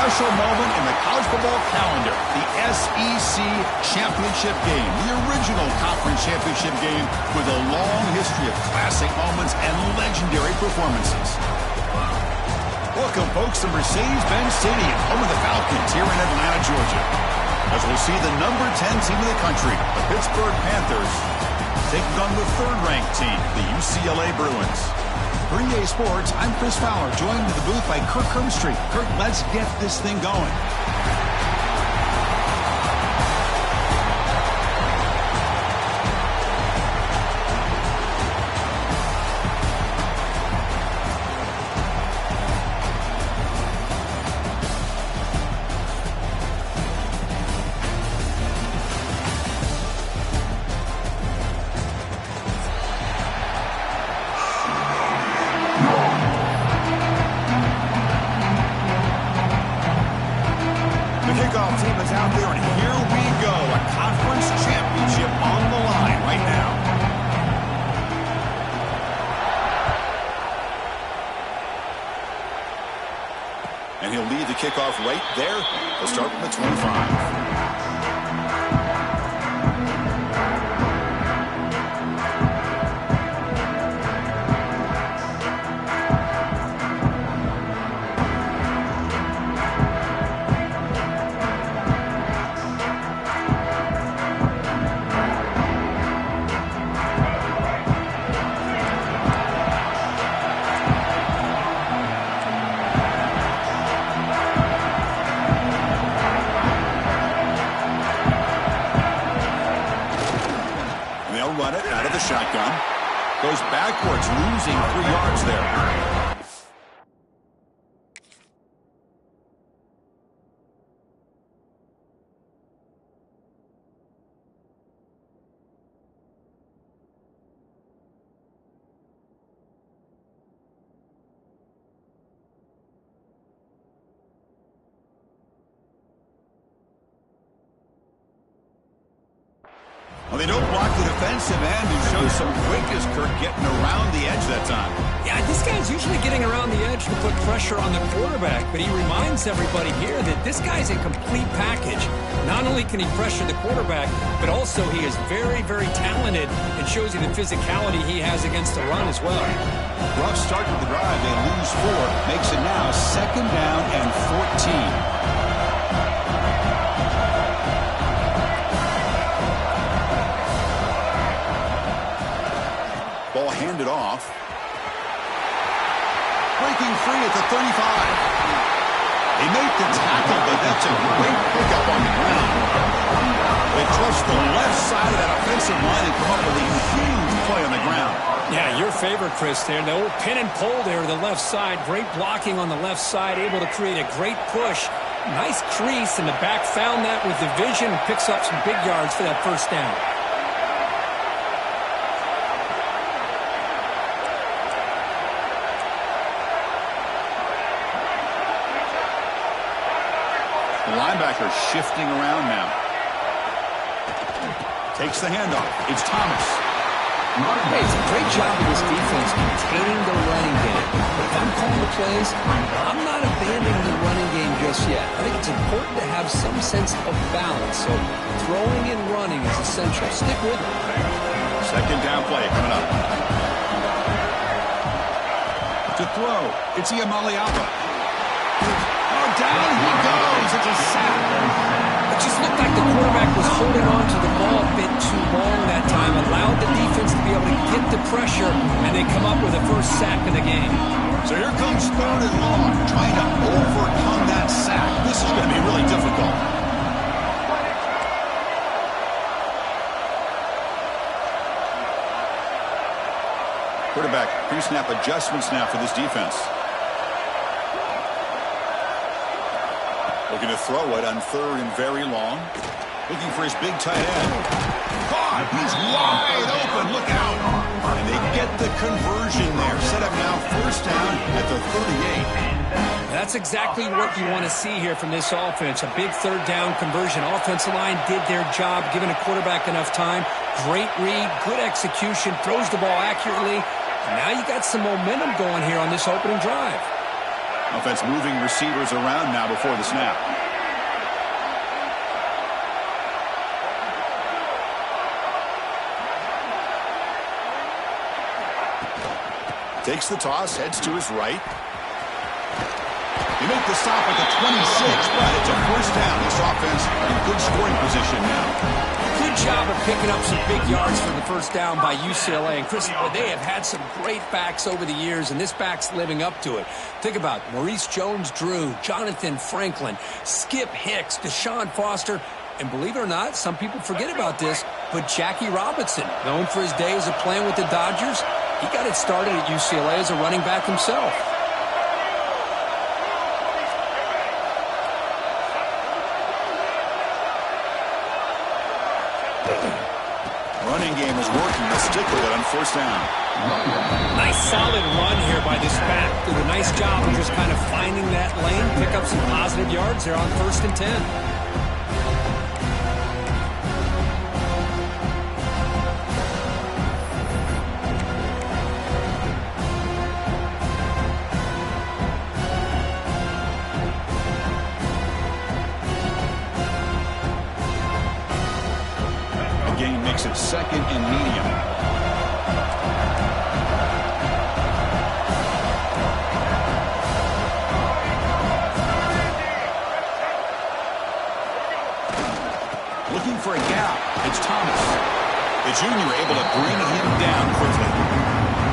special moment in the college football calendar, the SEC Championship game, the original conference championship game with a long history of classic moments and legendary performances. Welcome, folks, to Mercedes-Benz Stadium, home of the Falcons here in Atlanta, Georgia. As we'll see the number 10 team in the country, the Pittsburgh Panthers, taking on the third-ranked team, the UCLA Bruins. For EA Sports, I'm Chris Fowler, joined to the booth by Kirk Hermstreet. Kirk, let's get this thing going. And he'll lead the kickoff right there. He'll start from the 25. Run it out of the shotgun. Goes backwards, losing 3 yards there. Well, they don't block the defensive end, who shows some quickness, Kirk, getting around the edge that time. Yeah, this guy's usually getting around the edge to put pressure on the quarterback, but he reminds everybody here that this guy's a complete package. Not only can he pressure the quarterback, but also he is very, very talented and shows you the physicality he has against the run as well. Rough start to the drive. They lose 4. Makes it now 2nd down and 14. Ball handed off. Breaking free at the 35. They make the tackle, but that's a great pickup on the ground. They trust the left side of that offensive line and come up with a huge play on the ground. Yeah, your favorite, Chris, there. The old pin and pull there, the left side. Great blocking on the left side, able to create a great push. Nice crease, and the back found that with the vision and picks up some big yards for that first down. The linebacker shifting around now. Takes the handoff. It's Thomas. Hey, it's a great job of this defense containing the running game. But if I'm calling the plays, I'm not abandoning the running game just yet. I think it's important to have some sense of balance. So throwing and running is essential. Stick with it. 2nd down play coming up. To throw, it's Iamaleava. Down he goes. It's a sack. It just looked like the quarterback was holding on to the ball a bit too long that time, allowed the defense to be able to get the pressure, and they come up with the first sack of the game. So here comes 3rd and long, trying to overcome that sack. This is going to be really difficult. Quarterback pre-snap adjustments now for this defense. Looking to throw it on 3rd and very long. Looking for his big tight end. Caught! He's wide open. Look out! And they get the conversion there. Set up now 1st down at the 38. That's exactly what you want to see here from this offense. A big 3rd down conversion. Offensive line did their job, giving a quarterback enough time. Great read, good execution, throws the ball accurately. And now you got some momentum going here on this opening drive. Offense moving receivers around now before the snap. Takes the toss, heads to his right. He makes the stop at the 26, but it's a first down. This offense in good scoring position now. Good job of picking up some big yards for the first down by UCLA. And Chris, they have had some great backs over the years, and this back's living up to it. Think about Maurice Jones-Drew, Jonathan Franklin, Skip Hicks, Deshaun Foster, and believe it or not, some people forget about this, but Jackie Robinson, known for his days of playing with the Dodgers, he got it started at UCLA as a running back himself. Running game is working. Let's stick with it on first down. Nice solid run here by this back. Did a nice job of just kind of finding that lane, pick up some positive yards there on 1st and 10. Makes it 2nd and medium. Looking for a gap. It's Thomas. The junior able to bring him down quickly.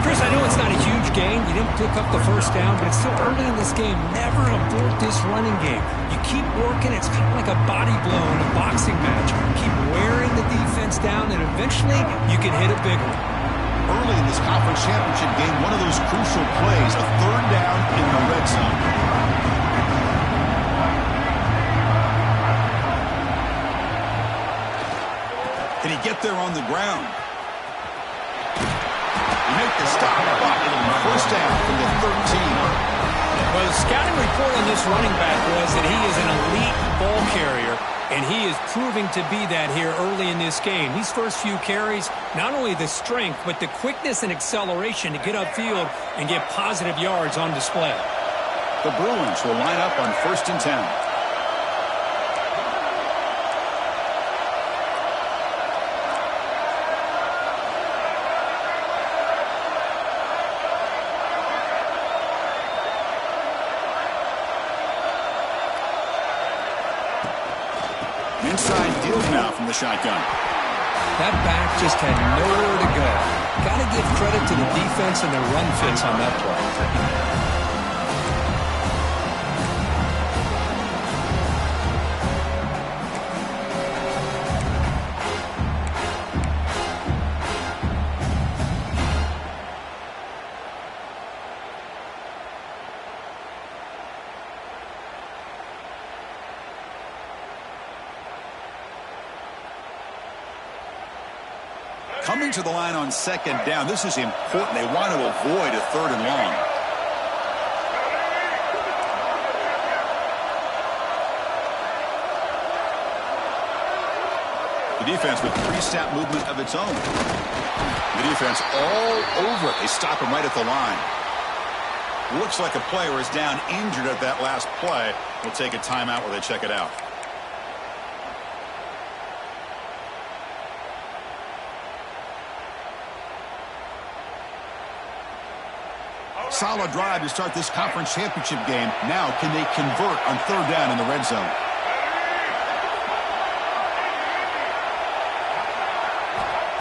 Chris, I know it's not a huge gain. You didn't pick up the first down, but it's still early in this game. Never abort this running game. You keep working. It's kind of like a body blow in a boxing match. Keep wearing the defense down, and eventually you can hit a big one. Early in this conference championship game, one of those crucial plays, a 3rd down in the red zone. Can he get there on the ground? Make the stop, but it'll be first down from the 13. Well, the scouting report on this running back was that he is an elite ball carrier, and he is proving to be that here early in this game. These first few carries, not only the strength, but the quickness and acceleration to get upfield and get positive yards on display. The Bruins will line up on 1st and 10. Inside deal now from the shotgun. That back just had nowhere to go. Got to give credit to the defense and their run fits on that play. Coming to the line on 2nd down. This is important. They want to avoid a 3rd and long. The defense with 3-step movement of its own. The defense all over it. They stop him right at the line. Looks like a player is down injured at that last play. We'll take a timeout while they check it out. Solid drive to start this conference championship game. Now, can they convert on 3rd down in the red zone?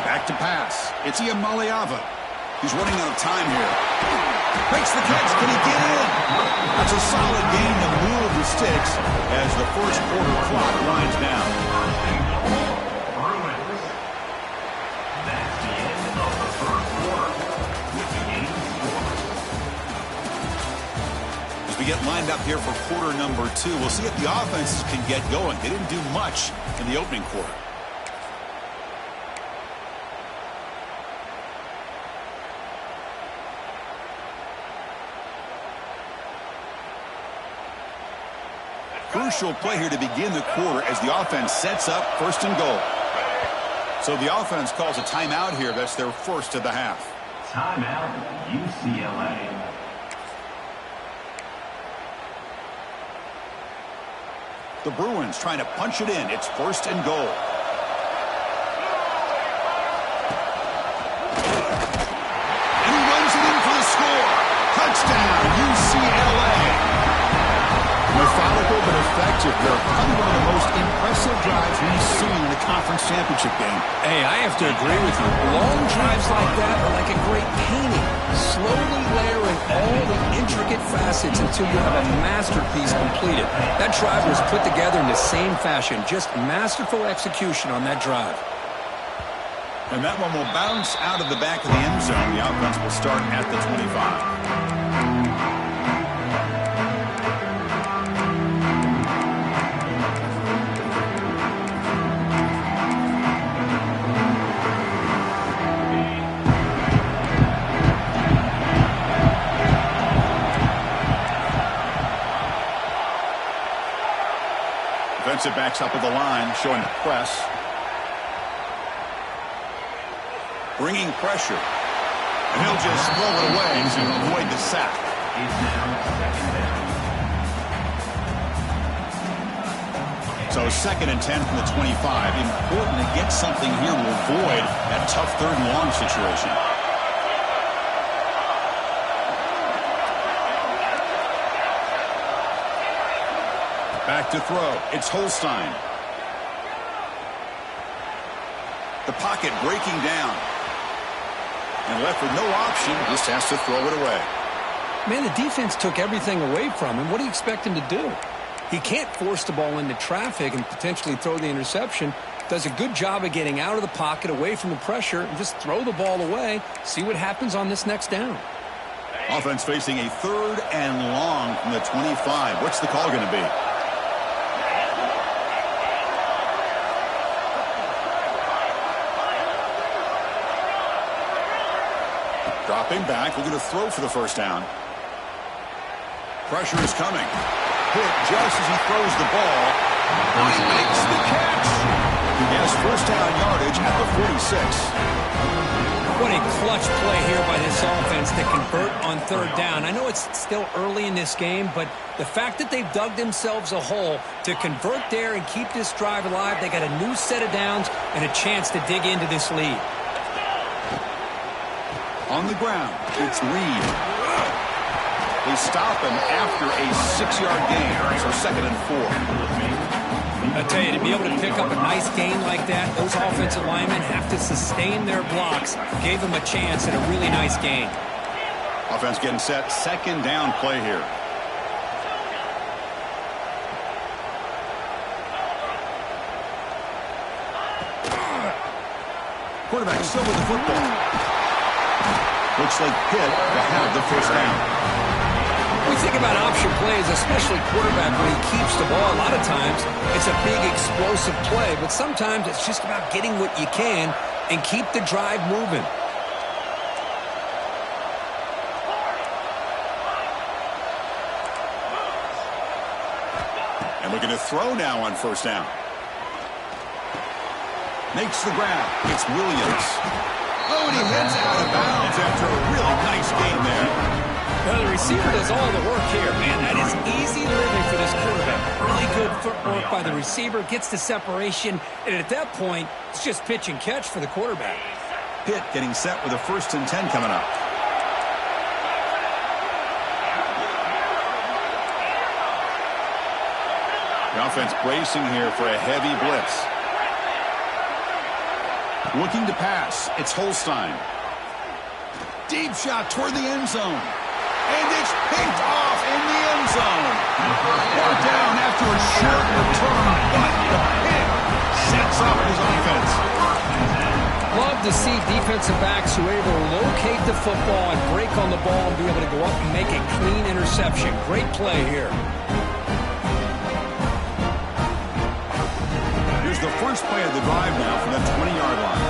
Back to pass. It's Iamaleava. He's running out of time here. Makes the catch. Can he get in? That's a solid gain to move the sticks as the first quarter clock winds down. We get lined up here for quarter number 2. We'll see if the offenses can get going. They didn't do much in the opening quarter. Crucial play here to begin the quarter as the offense sets up 1st and goal. So the offense calls a timeout here. That's their first of the half. Timeout, UCLA. The Bruins trying to punch it in. It's 1st and goal. And he runs it in for the score. Touchdown, UCLA. Methodical but effective. They're probably one of the most impressive drives we've seen in the conference championship game. Hey, I have to agree with you. Long drives like that are like a great painting. Slowly layering all the intricate facets until you have a masterpiece completed. That drive was put together in the same fashion. Just masterful execution on that drive. And that one will bounce out of the back of the end zone. The offense will start at the 25. Defensive backs up with the line, showing the press. Bringing pressure. And he'll just throw it away to avoid the sack. So 2nd and 10 from the 25. Important to get something here to avoid that tough 3rd and long situation. Back to throw. It's Holstein. The pocket breaking down. And left with no option, just has to throw it away. Man, the defense took everything away from him. What do you expect him to do? He can't force the ball into traffic and potentially throw the interception. Does a good job of getting out of the pocket, away from the pressure, and just throw the ball away. See what happens on this next down. Offense facing a 3rd and long from the 25. What's the call going to be? Dropping back, looking to throw for the 1st down. Pressure is coming. Hit just as he throws the ball. He makes the catch. He has 1st down yardage at the 46. What a clutch play here by this offense to convert on 3rd down. I know it's still early in this game, but the fact that they've dug themselves a hole to convert there and keep this drive alive, they got a new set of downs and a chance to dig into this lead. On the ground, it's Reed. They stop him after a 6-yard gain, so 2nd and 4. I tell you, to be able to pick up a nice gain like that, those offensive linemen have to sustain their blocks. Gave them a chance at a really nice gain. Offense getting set, 2nd down play here. Quarterback still with the football. Looks like Pitt will have the 1st down. We think about option plays, especially quarterback when he keeps the ball. A lot of times it's a big explosive play, but sometimes it's just about getting what you can and keep the drive moving. And looking to throw now on 1st down. Makes the grab. It's Williams. Oh, and he heads out of bounds after a really nice game there. Well, the receiver does all the work here, man. That is easy living for this quarterback. Really good footwork by the receiver, gets the separation, and at that point, it's just pitch and catch for the quarterback. Pitt getting set with a 1st and 10 coming up. The offense bracing here for a heavy blitz. Looking to pass. It's Holstein. Deep shot toward the end zone. And it's picked off in the end zone. Brought down after a short return, but the pick sets up his offense. Love to see defensive backs who are able to locate the football and break on the ball and be able to go up and make a clean interception. Great play here. Here's the first play of the drive now from the 20-yard line.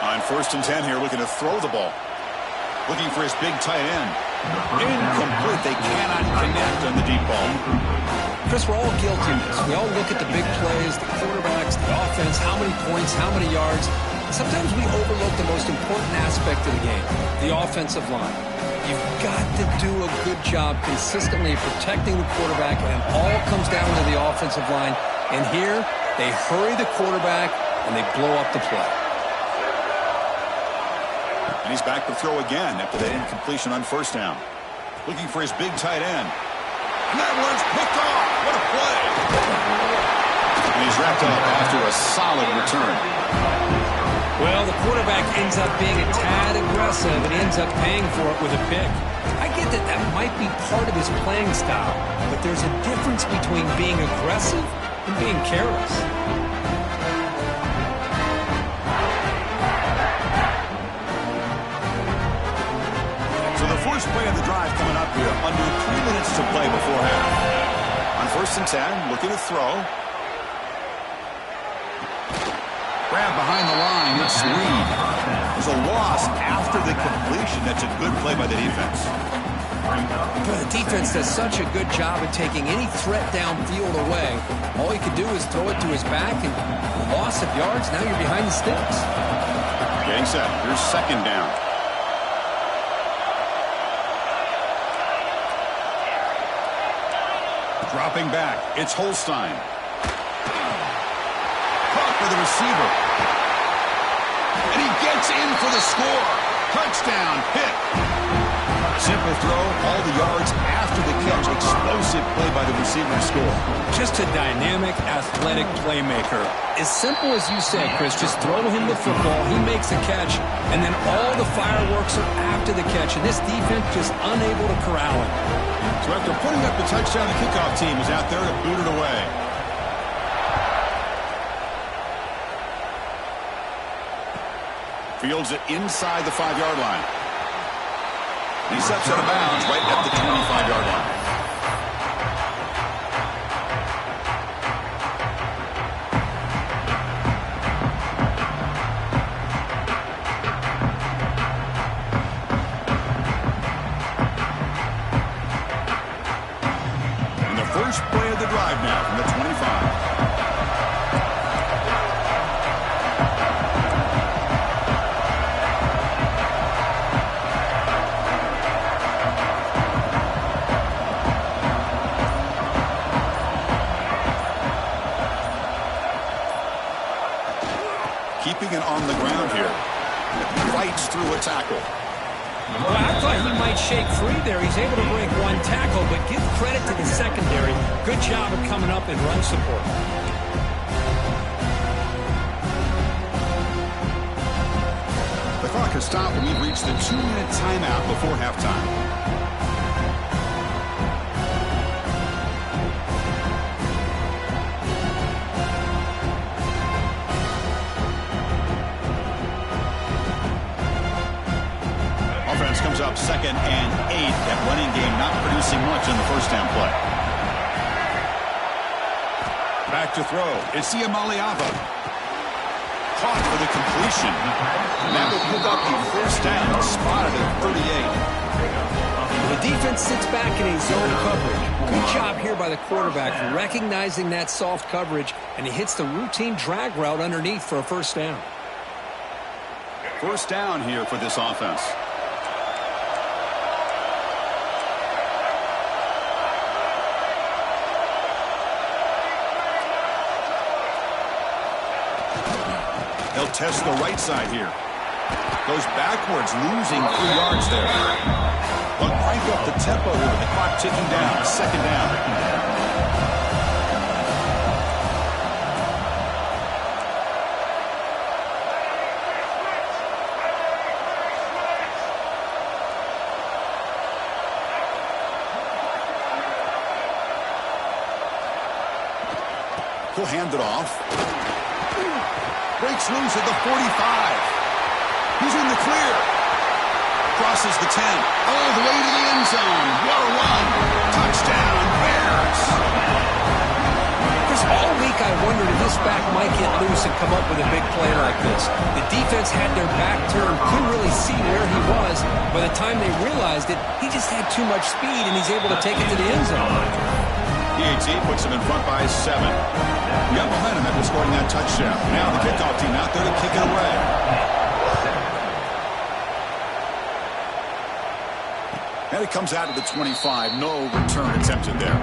On 1st and 10 here, looking to throw the ball. Looking for his big tight end. Incomplete. They cannot connect on the deep ball. Chris, we're all guilty of this. We all look at the big plays, the quarterbacks, the offense, how many points, how many yards. Sometimes we overlook the most important aspect of the game, the offensive line. You've got to do a good job consistently protecting the quarterback, and it all comes down to the offensive line. And here, they hurry the quarterback, and they blow up the play. And he's back to throw again after that incompletion on first down. Looking for his big tight end. And that one's picked off. What a play. And he's wrapped up after a solid return. Well, the quarterback ends up being a tad aggressive and ends up paying for it with a pick. I get that that might be part of his playing style, but there's a difference between being aggressive and being careless. So the first play of the drive coming up here, under 3 minutes to play before half. On 1st and 10, looking to throw. Grab behind the line, it's Reed. There's a loss after the completion. That's a good play by the defense. The defense does such a good job of taking any threat downfield away. All he could do is throw it to his back, and loss of yards, now you're behind the sticks. Getting set. Here's 2nd down. Dropping back. It's Holstein. Caught by the receiver. And he gets in for the score. Touchdown. Pick. Simple throw. All the yards after the catch. Explosive play by the receiver to score. Just a dynamic, athletic playmaker. As simple as you said, Chris, just throw him the football, he makes a catch, and then all the fireworks are after the catch, and this defense just unable to corral him. So after putting up the touchdown, the kickoff team is out there to boot it away. Fields it inside the 5-yard line. He steps out of bounds right at the 25-yard line. And the first play of the drive now from the 25. Keeping it on the ground here. Fights through a tackle. Well, I thought he might shake free there. He's able to break one tackle, but give credit to the secondary. Good job of coming up and run support. The clock has stopped and we've reached the 2-minute timeout before halftime. Comes up 2nd and 8. That running game not producing much on the first down play. Back to throw. It's Iamaleava. Caught for the completion. And that will pick up the first down, spotted at 38. The defense sits back in a zone coverage. Good job here by the quarterback, recognizing that soft coverage, and he hits the routine drag route underneath for a first down. First down here for this offense. They'll test the right side here. Goes backwards, losing 3 yards there. But crank up the tempo here with the clock ticking down. 2nd down. He'll hand it off. Breaks loose at the 45. He's in the clear. Crosses the 10. All the way to the end zone. What a run. Touchdown, Bears. Chris, all week I wondered if this back might get loose and come up with a big play like this. The defense had their back turned, couldn't really see where he was. By the time they realized it, he just had too much speed, and he's able to take it to the end zone. PAT puts him in front by 7. You got momentum after scoring that touchdown. Now the kickoff team out there to kick it away. And it comes out to the 25. No return attempted there.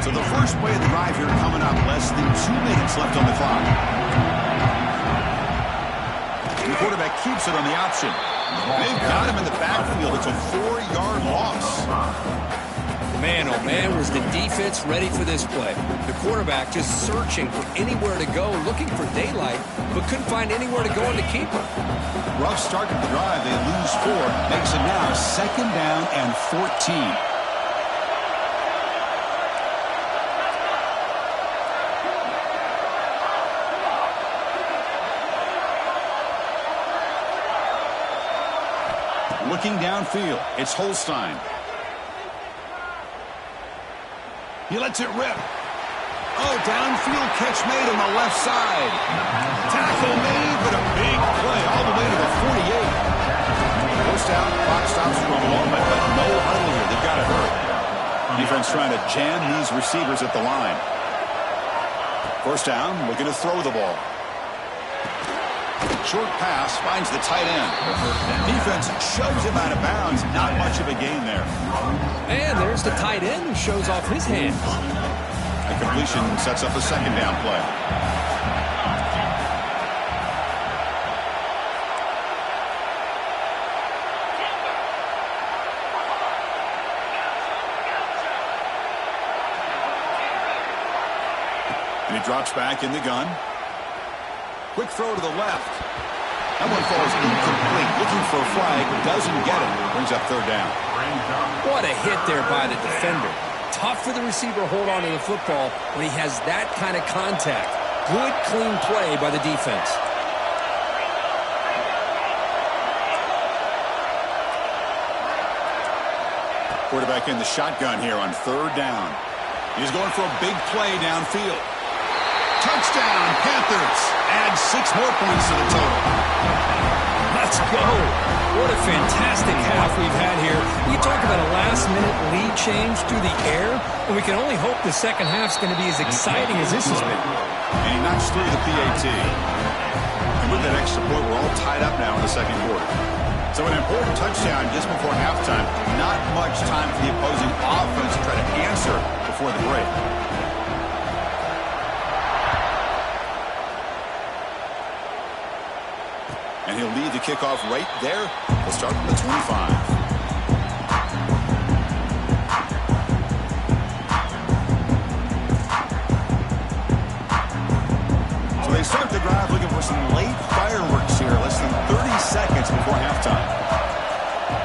So the first play of the drive here coming up. Less than 2 minutes left on the clock. And the quarterback keeps it on the option. They've got him in the backfield. It's a 4-yard loss. Man, oh man, was the defense ready for this play. The quarterback just searching for anywhere to go, looking for daylight, but couldn't find anywhere to go on the keeper. Rough start to the drive. They lose 4. Makes it now 2nd down and 14. Looking downfield, it's Holstein. He lets it rip. Oh, downfield catch made on the left side. Tackle made, but a big play all the way to the 48. First out, clock stops for a moment, but no huddle here. They've got it hurt. Defense trying to jam these receivers at the line. First down, looking to throw the ball. Short pass finds the tight end. Defense shoves him out of bounds. Not much of a gain there. And there's the tight end who shows off his hands. A completion sets up a 2nd down play. And he drops back in the gun. Quick throw to the left. That one falls incomplete. Looking for a flag, doesn't get it. Brings up 3rd down. What a hit there by the defender. Tough for the receiver to hold on to the football when he has that kind of contact. Good, clean play by the defense. Quarterback in the shotgun here on 3rd down. He's going for a big play downfield. Touchdown, Panthers. Add 6 more points to the total. Let's go. What a fantastic half we've had here. We talk about a last-minute lead change through the air, and we can only hope the second half's going to be as exciting as this has been. And he knocks through the PAT. And with that extra point, we're all tied up now in the 2nd quarter. So an important touchdown just before halftime. Not much time for the opposing offense to try to answer before the break. And he'll lead the kickoff right there. We'll start from the 25. So they start the drive looking for some late fireworks here. Less than 30 seconds before halftime.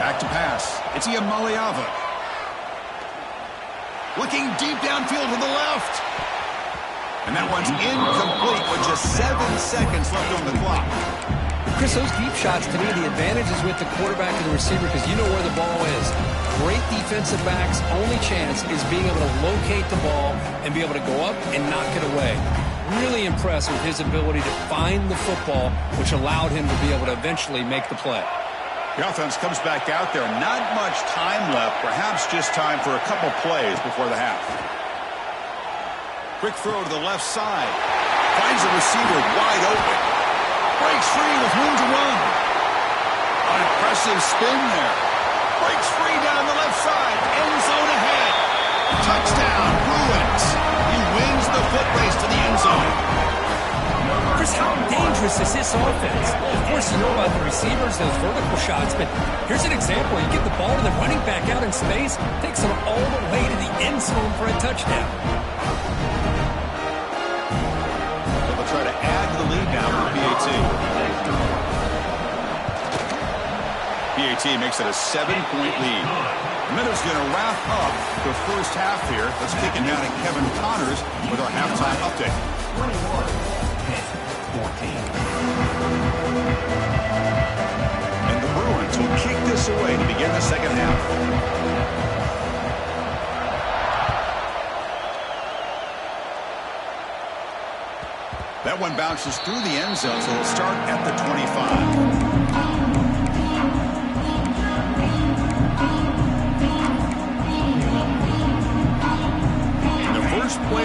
Back to pass. It's Iamaleava. Looking deep downfield to the left. And that one's incomplete with just 7 seconds left on the clock. Chris, those deep shots, to me, the advantage is with the quarterback and the receiver because you know where the ball is. Great defensive backs, only chance is being able to locate the ball and be able to go up and knock it away. Really impressed with his ability to find the football, which allowed him to be able to eventually make the play. The offense comes back out there. Not much time left, perhaps just time for a couple plays before the half. Quick throw to the left side. Finds the receiver wide open. Breaks free with room to run. An impressive spin there. Breaks free down the left side. End zone ahead. Touchdown, Bruins. He wins the foot race to the end zone. Chris, how dangerous is this offense? Of course, you know about the receivers, those vertical shots, but here's an example. You get the ball to the running back out in space, takes him all the way to the end zone for a touchdown. Try to add to the lead now with PAT. PAT makes it a 7-point lead. The Minnows going to wrap up the first half here. Let's kick it down to Kevin Connors with our halftime update. 21-14. And the Bruins will kick this away to begin the second half. That one bounces through the end zone, so it'll start at the 25.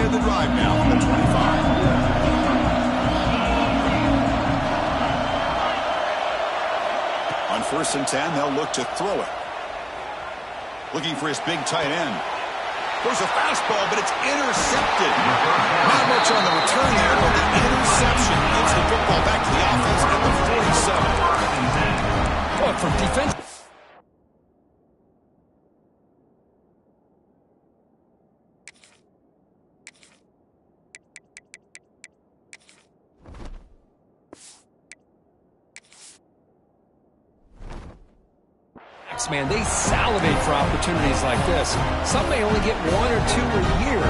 of the drive now from the 25. On 1st and 10, they'll look to throw it. Looking for his big tight end. There's a fastball, but it's intercepted. Not much on the return there, but the interception gives the football back to the offense at the 47. Well, from defense. Man, they salivate for opportunities like this. Some may only get 1 or 2 a year.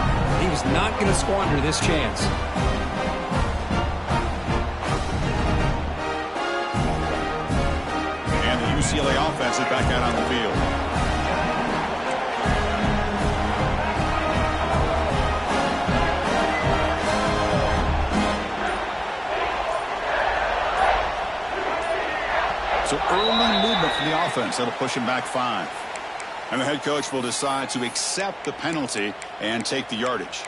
He was not going to squander this chance. And the UCLA offense is back out on the field. So early movement from the offense. That'll push him back 5. And the head coach will decide to accept the penalty and take the yardage.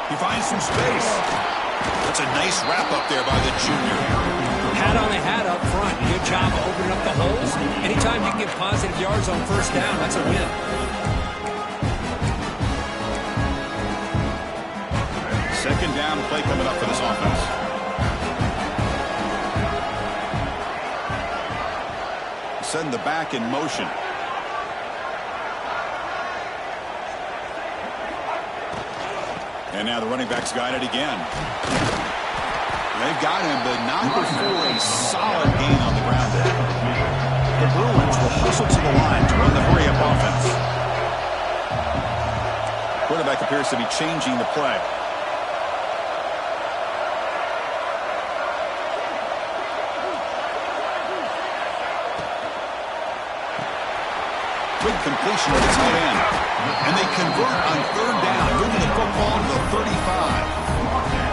He finds some space. That's a nice wrap-up there by the junior. Hat on a hat up front. Good job of opening up the holes. Anytime you can get positive yards on 1st down, that's a win. Second down play coming up for this offense. Send the back in motion. And now the running back's got it again. They've got him, but not before a solid gain on the ground there. The Bruins will hustle to the line to run the hurry-up offense. Quarterback appears to be changing the play. Quick completion to the tight end. And they convert on 3rd down, moving the football to the 35.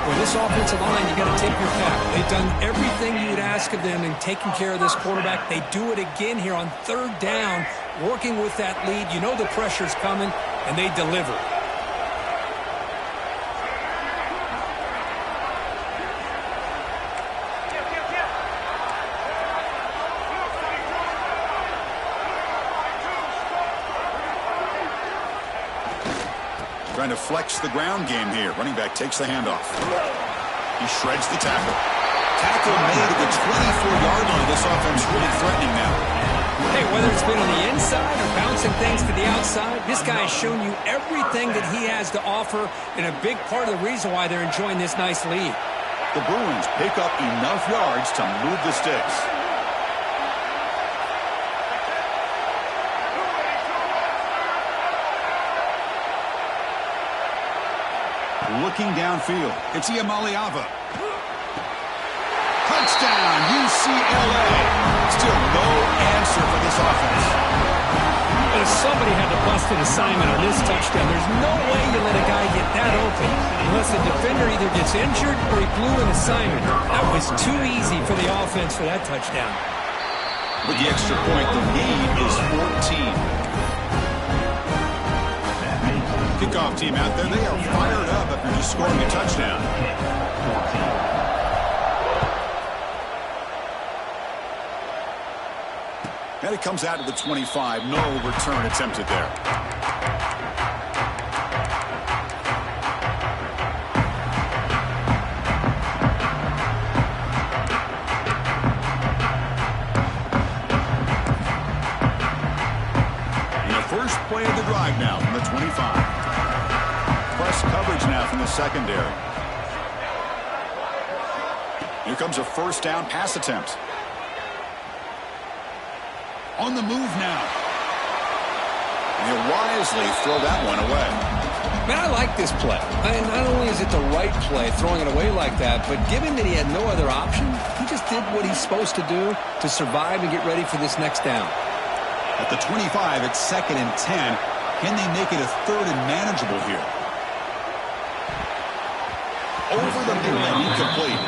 With this offensive line, you got to take your cap. They've done everything you would ask of them in taking care of this quarterback. They do it again here on 3rd down, working with that lead. You know the pressure's coming, and they deliver. Trying to flex the ground game here. Running back takes the handoff. He shreds the tackle. Tackle made at the 24-yard line. This offense really threatening now. Hey, whether it's been on the inside or bouncing things to the outside, this guy has shown you everything that he has to offer, and a big part of the reason why they're enjoying this nice lead. The Bruins pick up enough yards to move the sticks. Looking downfield, it's Iamaleava. Touchdown, UCLA. Still no answer for this offense. But if somebody had to bust an assignment on this touchdown, there's no way you let a guy get that open unless the defender either gets injured or he blew an assignment. That was too easy for the offense for that touchdown. With the extra point, the lead is 14. Kickoff team out there, they are fired up after just scoring a touchdown. And it comes out to the 25. No return attempted there. And the first play of the drive now from the 25. Press coverage now from the secondary. Here comes a 1st down pass attempt. On the move now. And he'll wisely throw that one away. Man, I like this play. Not only is it the right play, throwing it away like that, but given that he had no other option, he just did what he's supposed to do to survive and get ready for this next down. At the 25, it's 2nd and 10. Can they make it a 3rd and manageable here? Over the middle and incomplete.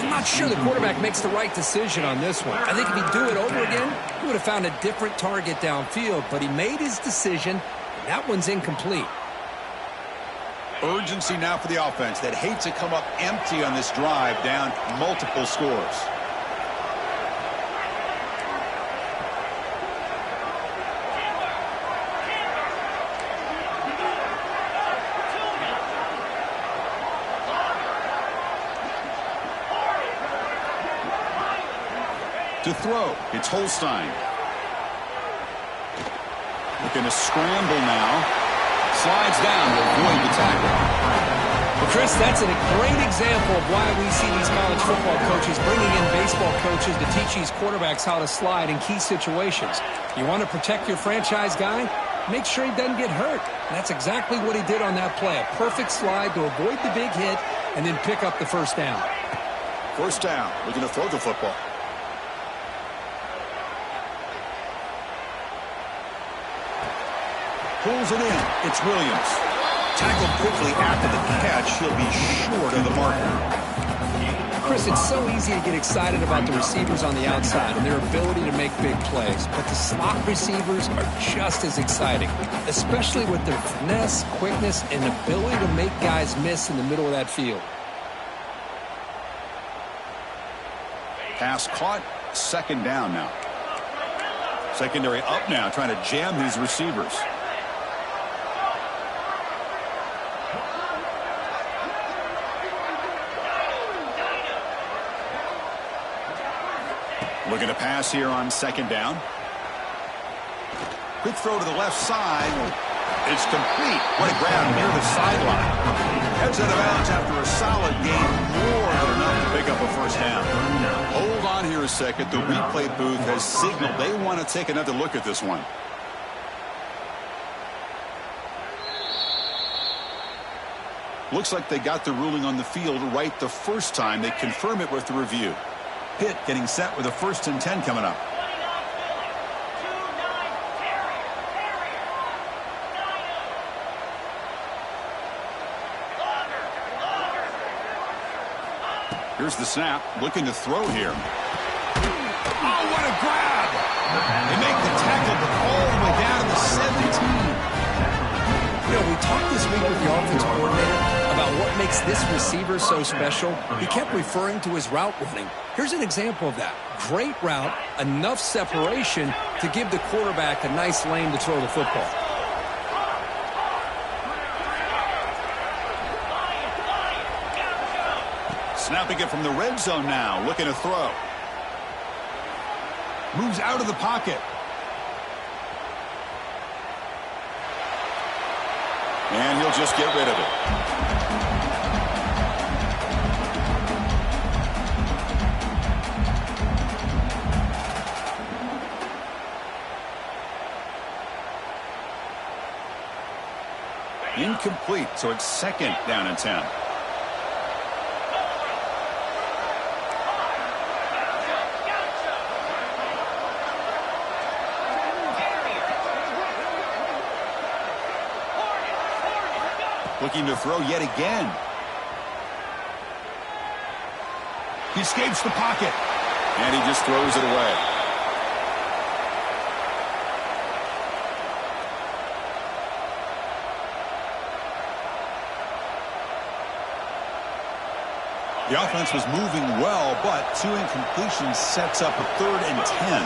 I'm not sure the quarterback makes the right decision on this one. I think if he'd do it over again, he would have found a different target downfield, but he made his decision, and that one's incomplete. Urgency now for the offense that hates to come up empty on this drive, down multiple scores. To throw, it's Holstein. Looking to scramble now. Slides down to avoid the tackle. Well, Chris, that's a great example of why we see these college football coaches bringing in baseball coaches to teach these quarterbacks how to slide in key situations. You want to protect your franchise guy? Make sure he doesn't get hurt. And that's exactly what he did on that play. A perfect slide to avoid the big hit and then pick up the first down. First down, looking to throw the football. Pulls it in. It's Williams. Tackled quickly after the catch. He'll be short of the marker. Chris, it's so easy to get excited about the receivers on the outside and their ability to make big plays, but the slot receivers are just as exciting, especially with their finesse, quickness, and ability to make guys miss in the middle of that field. Pass caught. 2nd down now. Secondary up now, trying to jam these receivers. Looking to pass here on 2nd down. Quick throw to the left side. It's complete. What a grab near the sideline. Heads out of bounds after a solid game. More than enough to pick up a first down. Hold on here a second. The replay booth has signaled they want to take another look at this one. Looks like they got the ruling on the field right the first time. They confirm it with the review. Pitt getting set with a 1st and 10 coming up. Here's the snap. Looking to throw here. Oh, what a grab! They make the tackle, but all the way down to the 17. You know, we talked this week with the offense coordinator about what makes this receiver so special. He kept referring to his route running. Here's an example of that. Great route, enough separation to give the quarterback a nice lane to throw the football. Snapping it from the red zone now, looking to throw. Moves out of the pocket. And he'll just get rid of it. Incomplete, so it's 2nd down and 10. Looking to throw yet again. He escapes the pocket. And he just throws it away. The offense was moving well, but 2 incompletions sets up a 3rd and 10.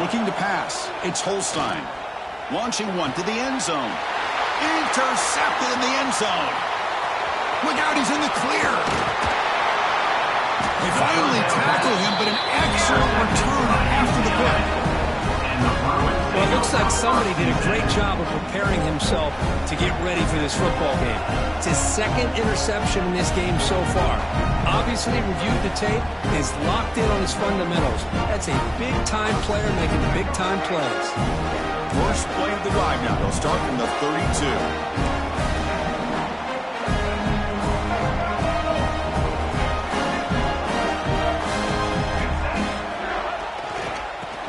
Looking to pass. It's Holstein. Launching one to the end zone. Intercepted in the end zone. Look out, he's in the clear. They finally tackle him, but an excellent return after the pick. Well, it looks like somebody did a great job of preparing himself to get ready for this football game. It's his second interception in this game so far. Obviously reviewed the tape, is locked in on his fundamentals. That's a big-time player making big-time plays. First play of the drive now. They'll start from the 32.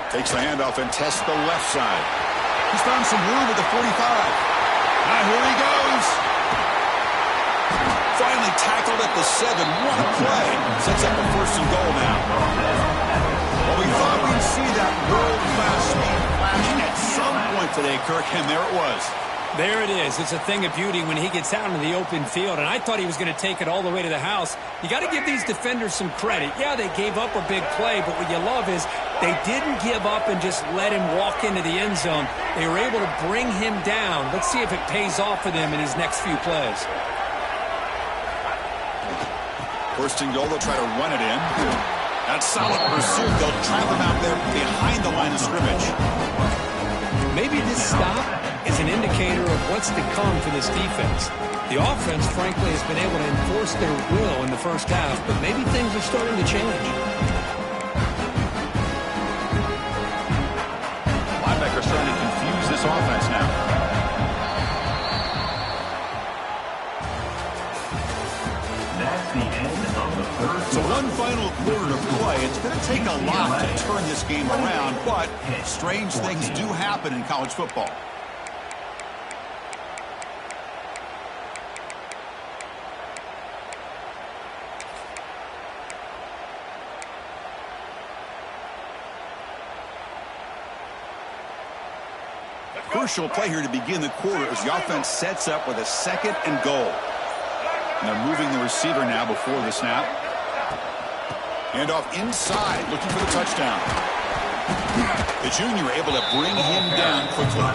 Takes the handoff and tests the left side. He's found some room at the 45. Now here he goes. Finally tackled at the 7. What a play. Sets up a first and goal now. Well, we thought we'd see that world-class speed flashing at some point today, Kirk, and there it was. There it is. It's a thing of beauty when he gets out into the open field, and I thought he was going to take it all the way to the house. You got to give these defenders some credit. Yeah, they gave up a big play, but what you love is they didn't give up and just let him walk into the end zone. They were able to bring him down. Let's see if it pays off for them in these next few plays. First and goal, they'll try to run it in. That's solid pursuit. They'll trap him out there behind the line of scrimmage. Maybe this stop is an indicator of what's to come for this defense. The offense, frankly, has been able to enforce their will in the first half, but maybe things are starting to change. Linebackers trying to confuse this offense now. That's the end of the first. So one final quarter to play. It's going to take a lot to turn this game around, but strange things do happen in college football. Crucial play here to begin the quarter as the offense sets up with a second and goal. And they're moving the receiver now before the snap. Handoff inside, looking for the touchdown. The junior able to bring him down quickly.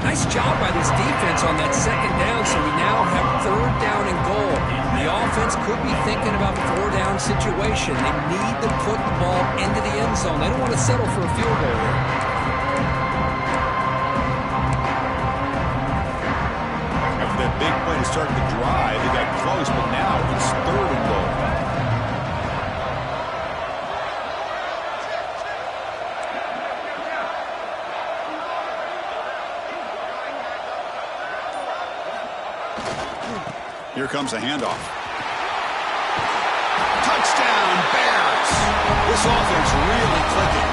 Nice job by this defense on that second down, so we now have third down and goal. The offense could be thinking about a four-down situation. They need to put the ball into the end zone. They don't want to settle for a field goal here. That big play to start the drive. They got close, but now it's third and goal. Here comes a handoff. Touchdown, Bears! This offense really clicking.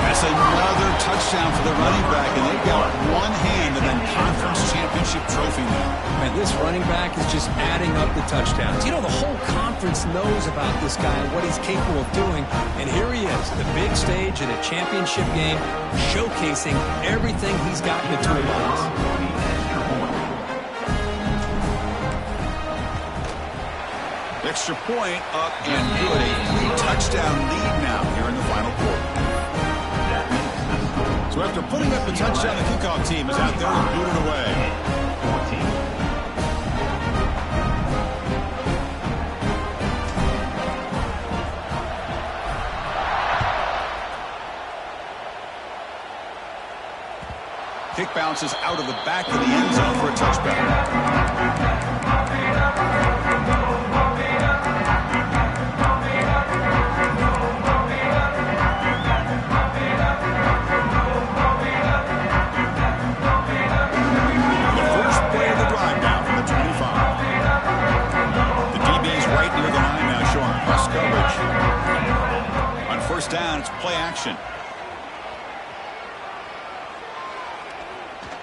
That's another touchdown for the running back, and they've got one hand in the conference championship trophy now. Man, this running back is just adding up the touchdowns. You know, the whole conference knows about this guy and what he's capable of doing, and here he is, the big stage in a championship game, showcasing everything he's got in the toolbox. Extra point up and good. A 3-touchdown lead now here in the final quarter. So after putting up the touchdown, the kickoff team is out there and booted away. 14. Kick bounces out of the back of the end zone for a touchback. Down, it's play action.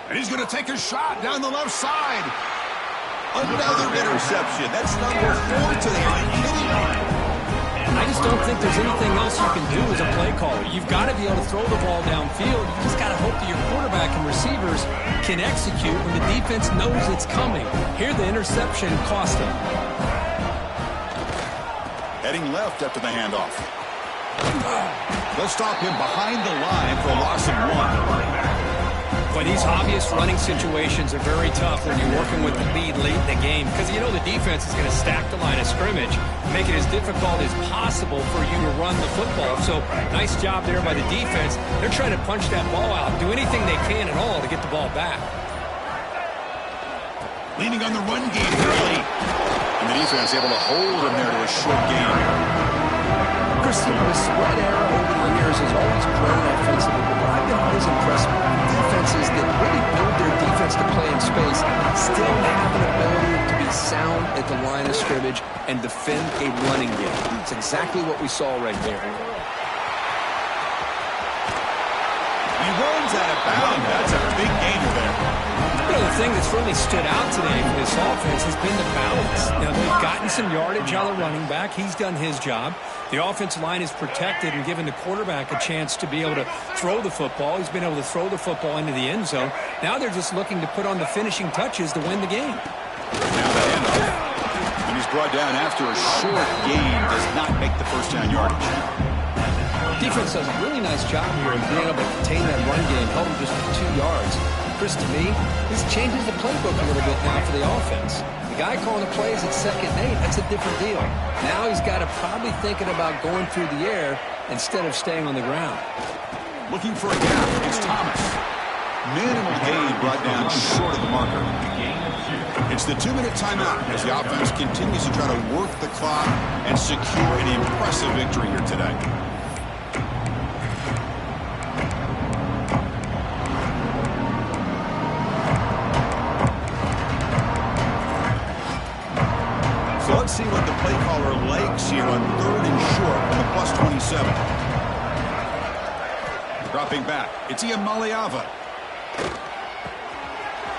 And he's going to take a shot down the left side. Another interception. That's number 4 today. Are you kidding me? I just don't think there's anything else you can do as a play caller. You've got to be able to throw the ball downfield. You just got to hope that your quarterback and receivers can execute when the defense knows it's coming. Here, the interception cost him. Heading left after the handoff. They'll stop him behind the line for a loss of 1. Well, these obvious running situations are very tough when you're working with the lead late in the game because you know the defense is going to stack the line of scrimmage, make it as difficult as possible for you to run the football. So nice job there by the defense. They're trying to punch that ball out, do anything they can at all to get the ball back. Leaning on the run game early. And the defense able to hold him there to a short gain. Christian, the spread era over the years has always grown offensively, but what I've been always impressed with defenses that really build their defense to play in space still have an ability to be sound at the line of scrimmage and defend a running game. It's exactly what we saw right there. He runs out of bounds. That's a big gainer there. You know, the thing that's really stood out today for this offense has been the balance. Now, they've gotten some yardage on the running back. He's done his job. The offensive line is protected and given the quarterback a chance to be able to throw the football. He's been able to throw the football into the end zone. Now they're just looking to put on the finishing touches to win the game. Now the handoff. And he's brought down after a short gain. Does not make the first down yardage. Defense does a really nice job here of being able to contain that run game, held him just 2 yards. Chris, to me, this changes the playbook a little bit now for the offense. The guy calling the plays at 2nd and 8, that's a different deal. Now he's got to probably thinking about going through the air instead of staying on the ground. Looking for a gap. It's Thomas. Minimal gain brought down short of the marker. It's the 2-minute timeout as the offense continues to try to work the clock and secure an impressive victory here today. So let's see what the play caller likes here on 3rd and short on the +27. Dropping back, it's Iamaleava.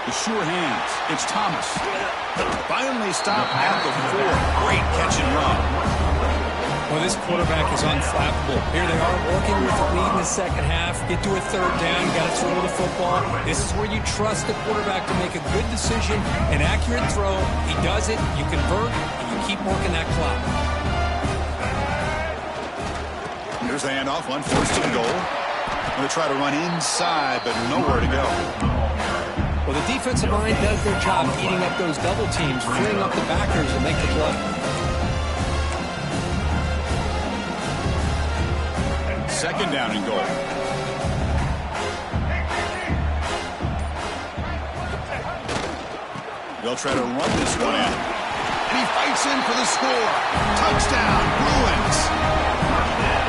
The sure hands, it's Thomas. Finally stopped at the 4. Great catch and run. Well, this quarterback is unflappable. Here they are working with the lead in the second half. Get to a 3rd down, you got to throw the football. This is where you trust the quarterback to make a good decision, an accurate throw. He does it, you convert, and you keep working that clock. Here's the handoff, on 1st and goal. Going to try to run inside, but nowhere to go. Well, the defensive line does their job eating up those double teams, freeing up the backers to make the play. 2nd down and goal. They'll try to run this one in. And he fights in for the score. Touchdown, Bruins.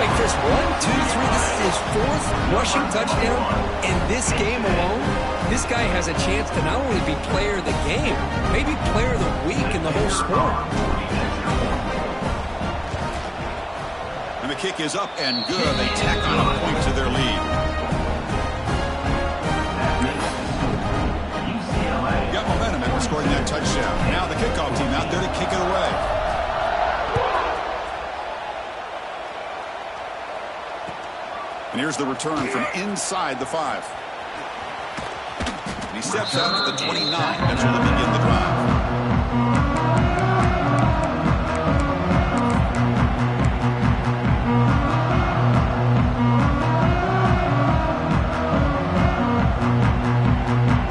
Wait, Chris, 1, 2, 3. This is his 4th rushing touchdown in this game alone. This guy has a chance to not only be player of the game, maybe player of the week in the whole sport. And the kick is up and good. They tack on a point to their lead. Got momentum after scoring that touchdown. Now the kickoff team out there to kick it away. And here's the return from inside the 5. And he steps out to the 29. That's where they begin the drive.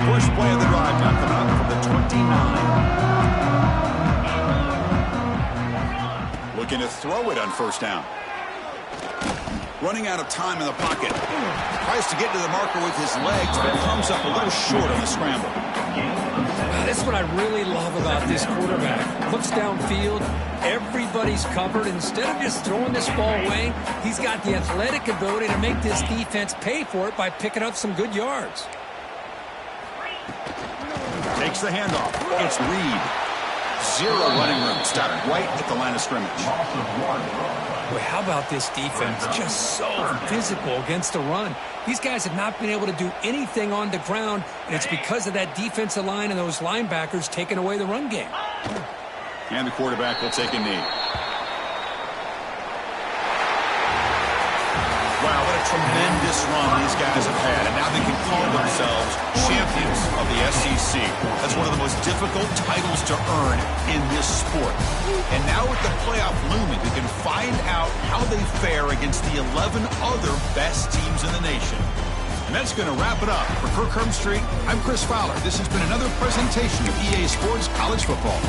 First play of the drive now coming up from the 29. Looking to throw it on 1st down. Running out of time in the pocket. Tries to get to the marker with his legs, but comes up a little short on the scramble. That's what I really love about this quarterback. Looks downfield, everybody's covered. Instead of just throwing this ball away, he's got the athletic ability to make this defense pay for it by picking up some good yards. Takes the handoff. It's Reed. 0 running room. Stopped right at the line of scrimmage. Boy, how about this defense? Just so physical against the run. These guys have not been able to do anything on the ground, and it's because of that defensive line and those linebackers taking away the run game. And the quarterback will take a knee. Wow, what a tremendous run these guys have had, and now they can call themselves champions of the SEC. That's one of the most difficult titles to earn in this sport. And now with the playoff looming, we can find out how they fare against the 11 other best teams in the nation. And that's going to wrap it up. For Kirk Street, I'm Chris Fowler. This has been another presentation of EA Sports College Football.